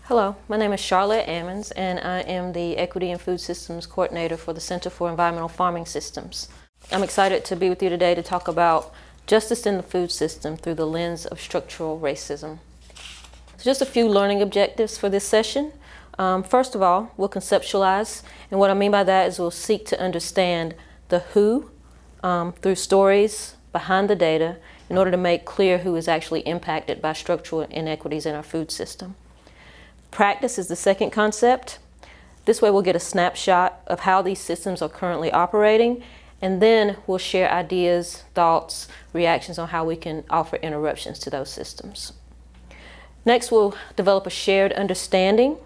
Hello, my name is Shorlette Ammons, and I am the Equity and Food Systems Coordinator for the Center for Environmental Farming Systems. I'm excited to be with you today to talk about justice in the food system through the lens of structural racism. So just a few learning objectives for this session. First of all, we'll conceptualize, and what I mean by that is we'll seek to understand the who through stories behind the data in order to make clear who is actually impacted by structural inequities in our food system. Practice is the second concept. This way we'll get a snapshot of how these systems are currently operating, and then we'll share ideas, thoughts, reactions on how we can offer interruptions to those systems. Next, we'll develop a shared understanding,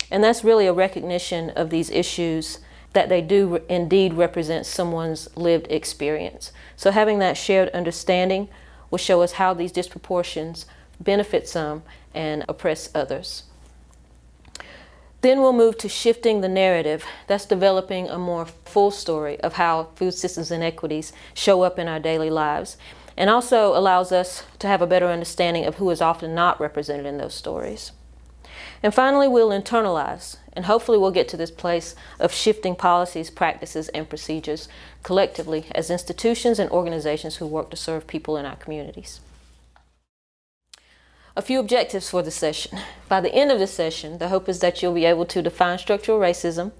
and that's really a recognition of these issues, that they do indeed represent someone's lived experience. So having that shared understanding will show us how these disproportions benefit some and oppress others. Then we'll move to shifting the narrative. That's developing a more full story of how food systems inequities show up in our daily lives, and also allows us to have a better understanding of who is often not represented in those stories. And finally, we'll internalize, and hopefully we'll get to this place of shifting policies, practices, and procedures collectively as institutions and organizations who work to serve people in our communities. A few objectives for the session. By the end of the session, the hope is that you'll be able to define structural racism.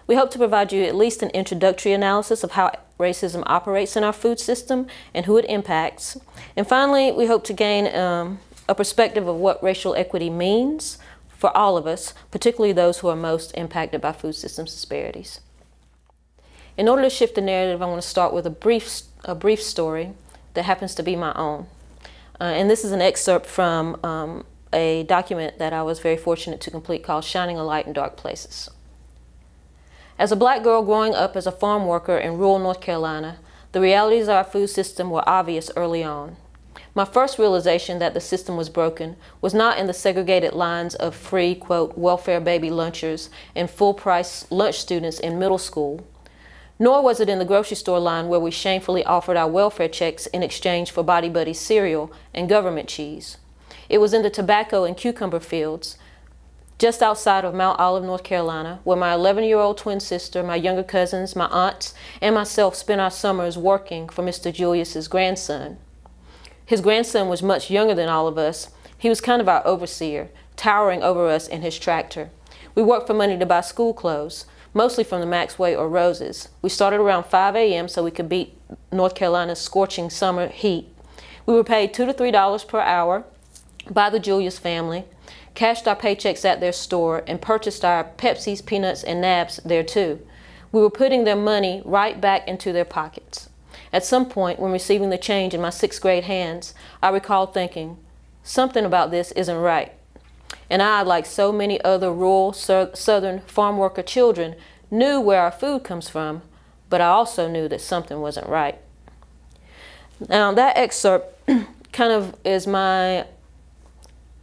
We hope to provide you at least an introductory analysis of how racism operates in our food system and who it impacts. And finally, we hope to gain a perspective of what racial equity means for all of us, particularly those who are most impacted by food systems disparities. In order to shift the narrative, I want to start with a brief story that happens to be my own. And this is an excerpt from a document that I was very fortunate to complete called Shining a Light in Dark Places. As a black girl growing up as a farm worker in rural North Carolina, the realities of our food system were obvious early on. My first realization that the system was broken was not in the segregated lines of free, quote, welfare baby lunchers and full-price lunch students in middle school, nor was it in the grocery store line where we shamefully offered our welfare checks in exchange for Body Buddy cereal and government cheese. It was in the tobacco and cucumber fields just outside of Mount Olive, North Carolina, where my 11-year-old twin sister, my younger cousins, my aunts, and myself spent our summers working for Mr. Julius's grandson. His grandson was much younger than all of us. He was kind of our overseer, towering over us in his tractor. We worked for money to buy school clothes, mostly from the Maxway or Roses. We started around 5 a.m. so we could beat North Carolina's scorching summer heat. We were paid $2 to $3 per hour by the Julius family, cashed our paychecks at their store, and purchased our Pepsis, peanuts, and nabs there too. We were putting their money right back into their pockets. At some point, when receiving the change in my 6th grade hands, I recall thinking, something about this isn't right. And I, like so many other rural southern farm worker children, knew where our food comes from, but I also knew that something wasn't right. Now, that excerpt kind of is my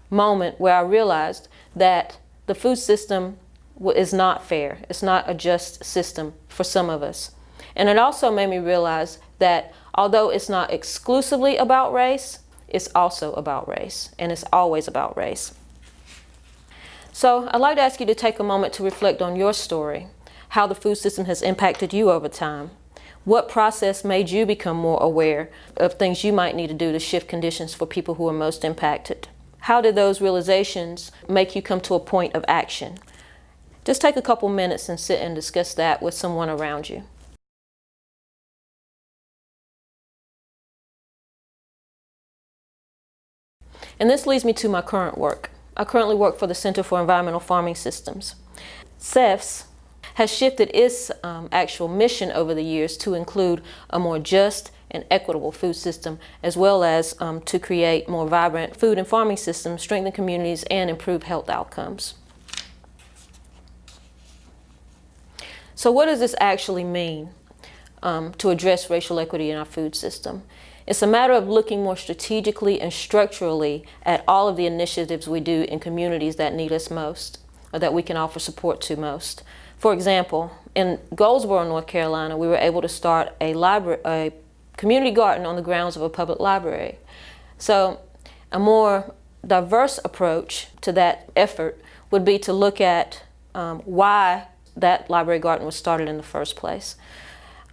moment where I realized that the food system is not fair. It's not a just system for some of us. And it also made me realize that although it's not exclusively about race, it's also about race, and it's always about race. So I'd like to ask you to take a moment to reflect on your story, how the food system has impacted you over time. What process made you become more aware of things you might need to do to shift conditions for people who are most impacted? How did those realizations make you come to a point of action? Just take a couple minutes and sit and discuss that with someone around you. And this leads me to my current work. I currently work for the Center for Environmental Farming Systems. CEFS has shifted its actual mission over the years to include a more just and equitable food system, as well as to create more vibrant food and farming systems, strengthen communities, and improve health outcomes. So what does this actually mean to address racial equity in our food system? It's a matter of looking more strategically and structurally at all of the initiatives we do in communities that need us most, or that we can offer support to most. For example, in Goldsboro, North Carolina, we were able to start a community garden on the grounds of a public library. So a more diverse approach to that effort would be to look at why that library garden was started in the first place.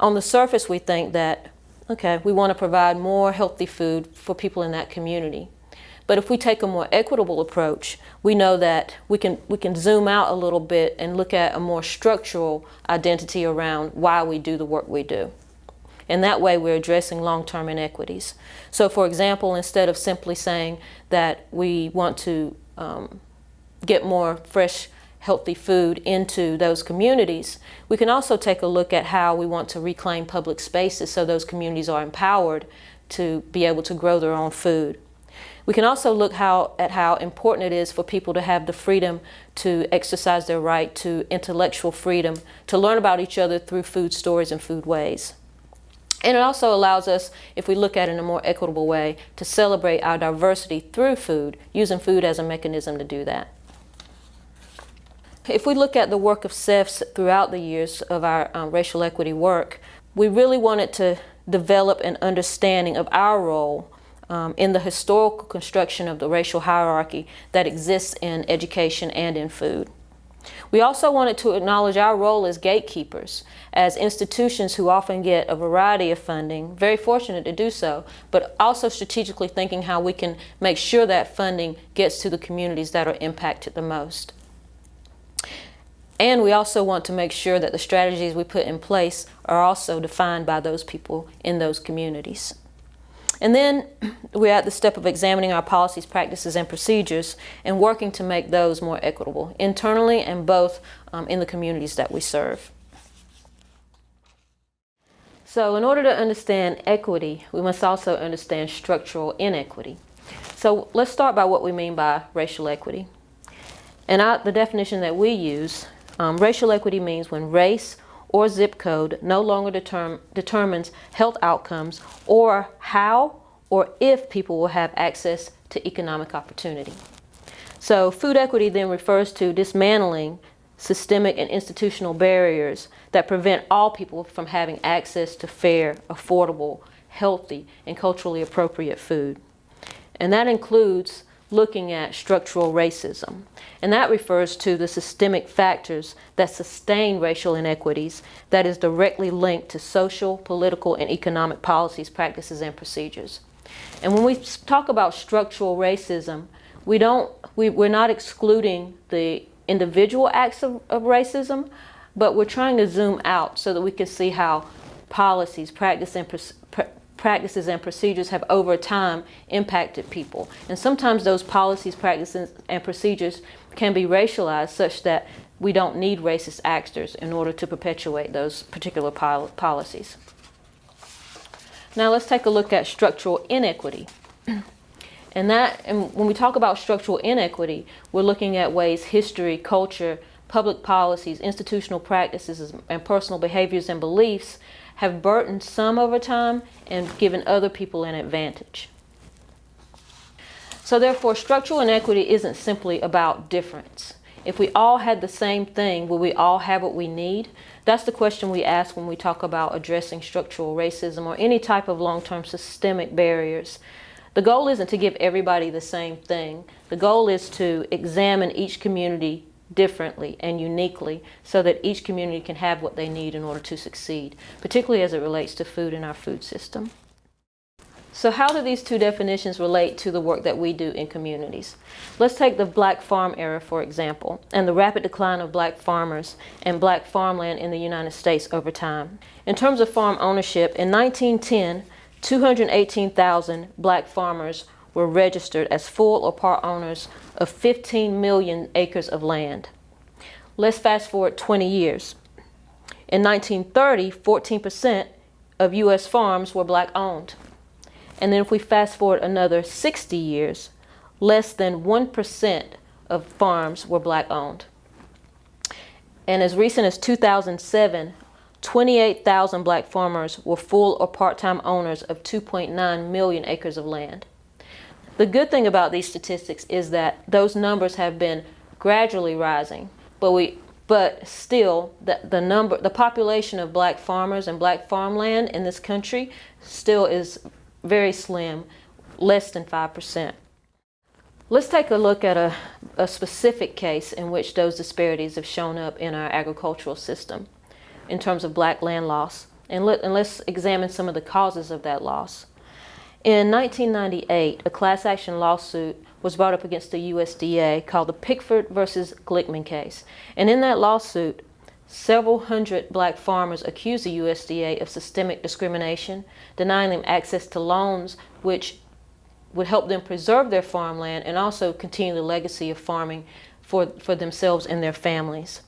On the surface, we think that, okay, we want to provide more healthy food for people in that community. But if we take a more equitable approach, we know that we can zoom out a little bit and look at a more structural identity around why we do the work we do. And that way we're addressing long-term inequities. So for example, instead of simply saying that we want to get more fresh, healthy food into those communities, we can also take a look at how we want to reclaim public spaces so those communities are empowered to be able to grow their own food. We can also look at how important it is for people to have the freedom to exercise their right to intellectual freedom, to learn about each other through food stories and food ways. And it also allows us, if we look at it in a more equitable way, to celebrate our diversity through food, using food as a mechanism to do that. If we look at the work of CEFS throughout the years of our racial equity work, we really wanted to develop an understanding of our role in the historical construction of the racial hierarchy that exists in education and in food. We also wanted to acknowledge our role as gatekeepers, as institutions who often get a variety of funding, very fortunate to do so, but also strategically thinking how we can make sure that funding gets to the communities that are impacted the most. And we also want to make sure that the strategies we put in place are also defined by those people in those communities. And then we're at the step of examining our policies, practices, and procedures and working to make those more equitable internally and both in the communities that we serve. So in order to understand equity, we must also understand structural inequity. So let's start by what we mean by racial equity. And the definition that we use, racial equity means when race or zip code no longer determines health outcomes or how or if people will have access to economic opportunity. So food equity then refers to dismantling systemic and institutional barriers that prevent all people from having access to fair, affordable, healthy, and culturally appropriate food. And that includes looking at structural racism. And that refers to the systemic factors that sustain racial inequities that is directly linked to social, political, and economic policies, practices, and procedures. And when we talk about structural racism, we're not excluding the individual acts of racism, but we're trying to zoom out so that we can see how policies, practices, and procedures have over time impacted people. And sometimes those policies, practices, and procedures can be racialized such that we don't need racist actors in order to perpetuate those particular policies. Now let's take a look at structural inequity. And when we talk about structural inequity, we're looking at ways history, culture, public policies, institutional practices, and personal behaviors and beliefs have burdened some over time and given other people an advantage. So therefore, structural inequity isn't simply about difference. If we all had the same thing, will we all have what we need? That's the question we ask when we talk about addressing structural racism or any type of long-term systemic barriers. The goal isn't to give everybody the same thing. The goal is to examine each community differently and uniquely so that each community can have what they need in order to succeed, particularly as it relates to food in our food system. So how do these two definitions relate to the work that we do in communities? Let's take the Black Farm era, for example, and the rapid decline of Black farmers and Black farmland in the United States over time. In terms of farm ownership, in 1910, 218,000 Black farmers were registered as full or part owners of 15 million acres of land. Let's fast forward 20 years. In 1930, 14% of U.S. farms were Black owned. And then if we fast forward another 60 years, less than 1% of farms were Black owned. And as recent as 2007, 28,000 Black farmers were full or part-time owners of 2.9 million acres of land. The good thing about these statistics is that those numbers have been gradually rising, but still the population of Black farmers and Black farmland in this country still is very slim, less than 5%. Let's take a look at a specific case in which those disparities have shown up in our agricultural system in terms of black land loss. And let's examine some of the causes of that loss. In 1998, a class action lawsuit was brought up against the USDA called the Pickford versus Glickman case. And in that lawsuit, several hundred black farmers accused the USDA of systemic discrimination, denying them access to loans which would help them preserve their farmland and also continue the legacy of farming for themselves and their families.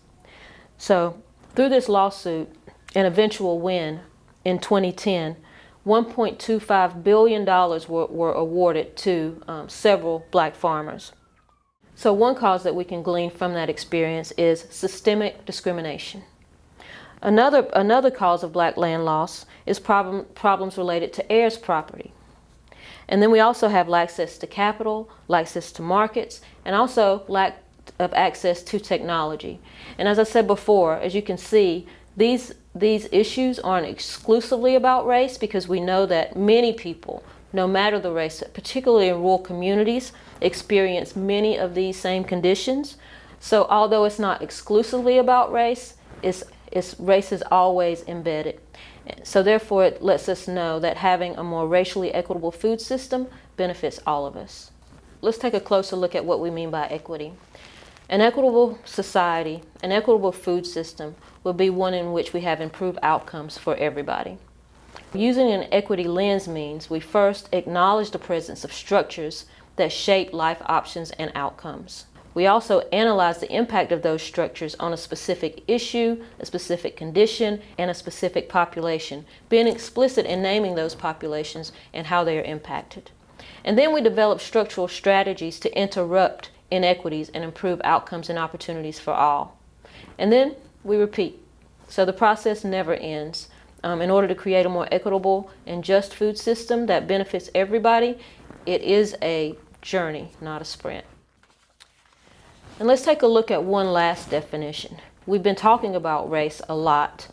So through this lawsuit, an eventual win in 2010, $1.25 billion were awarded to several black farmers. So one cause that we can glean from that experience is systemic discrimination. Another cause of black land loss is problems related to heirs property. And then we also have lack of access to capital, lack of access to markets, and also lack of access to technology. And as I said before, as you can see, these issues aren't exclusively about race, because we know that many people, no matter the race, particularly in rural communities, experience many of these same conditions. So although it's not exclusively about race, race is always embedded. So therefore, it lets us know that having a more racially equitable food system benefits all of us. Let's take a closer look at what we mean by equity. An equitable society, an equitable food system, will be one in which we have improved outcomes for everybody. Using an equity lens means we first acknowledge the presence of structures that shape life options and outcomes. We also analyze the impact of those structures on a specific issue, a specific condition, and a specific population, being explicit in naming those populations and how they are impacted. And then we develop structural strategies to interrupt inequities and improve outcomes and opportunities for all. And then we repeat. So the process never ends. In order to create a more equitable and just food system that benefits everybody, it is a journey, not a sprint. And let's take a look at one last definition. We've been talking about race a lot.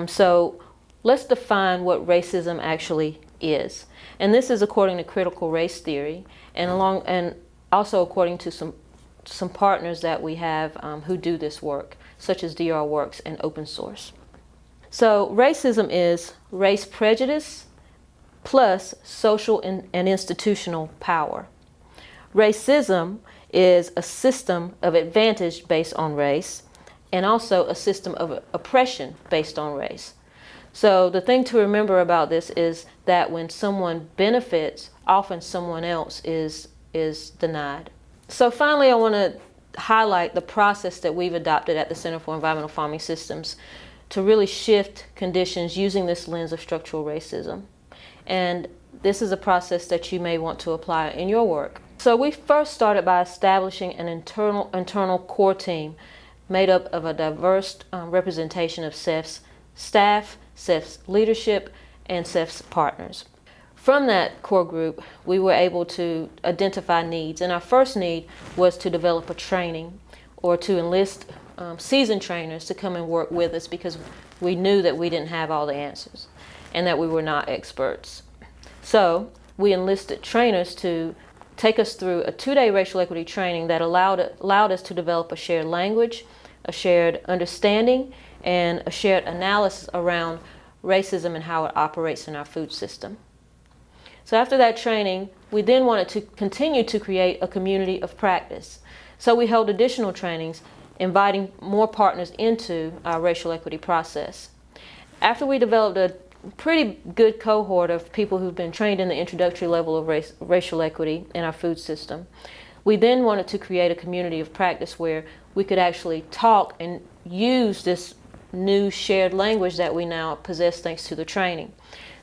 So let's define what racism actually is. And this is according to critical race theory, and also according to some partners that we have who do this work, such as DR Works and Open Source. So racism is race prejudice plus social and institutional power. Racism is a system of advantage based on race, and also a system of oppression based on race. So the thing to remember about this is that when someone benefits, often someone else is denied. So finally, I want to highlight the process that we've adopted at the Center for Environmental Farming Systems to really shift conditions using this lens of structural racism. And this is a process that you may want to apply in your work. So we first started by establishing an internal core team made up of a diverse representation of CEFS staff, CEFS leadership, and CEFS partners. From that core group, we were able to identify needs, and our first need was to develop a training or to enlist seasoned trainers to come and work with us, because we knew that we didn't have all the answers and that we were not experts. So we enlisted trainers to take us through a 2-day racial equity training that allowed us to develop a shared language, a shared understanding, and a shared analysis around racism and how it operates in our food system. So after that training, we then wanted to continue to create a community of practice. So we held additional trainings, inviting more partners into our racial equity process. After we developed a pretty good cohort of people who've been trained in the introductory level of racial equity in our food system, we then wanted to create a community of practice where we could actually talk and use this new shared language that we now possess thanks to the training.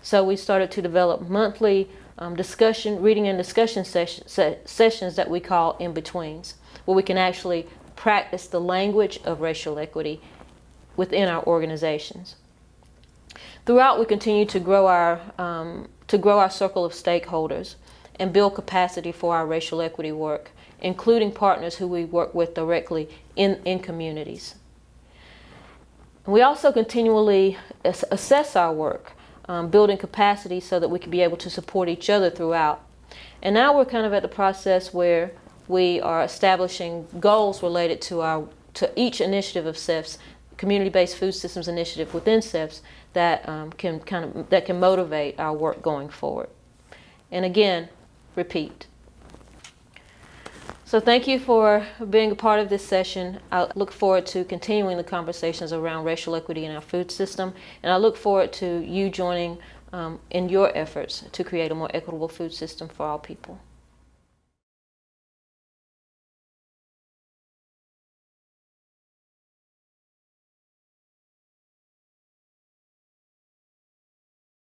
So we started to develop monthly reading and discussion sessions that we call in-betweens, where we can actually practice the language of racial equity within our organizations. Throughout, we continue to grow our circle of stakeholders and build capacity for our racial equity work, including partners who we work with directly in communities. We also continually assess our work, building capacity so that we can be able to support each other throughout. And now we're kind of at the process where we are establishing goals related to each initiative of CEFS, community-based food systems initiative within CEFS, that can motivate our work going forward. And again, repeat. So thank you for being a part of this session. I look forward to continuing the conversations around racial equity in our food system, and I look forward to you joining in your efforts to create a more equitable food system for all people.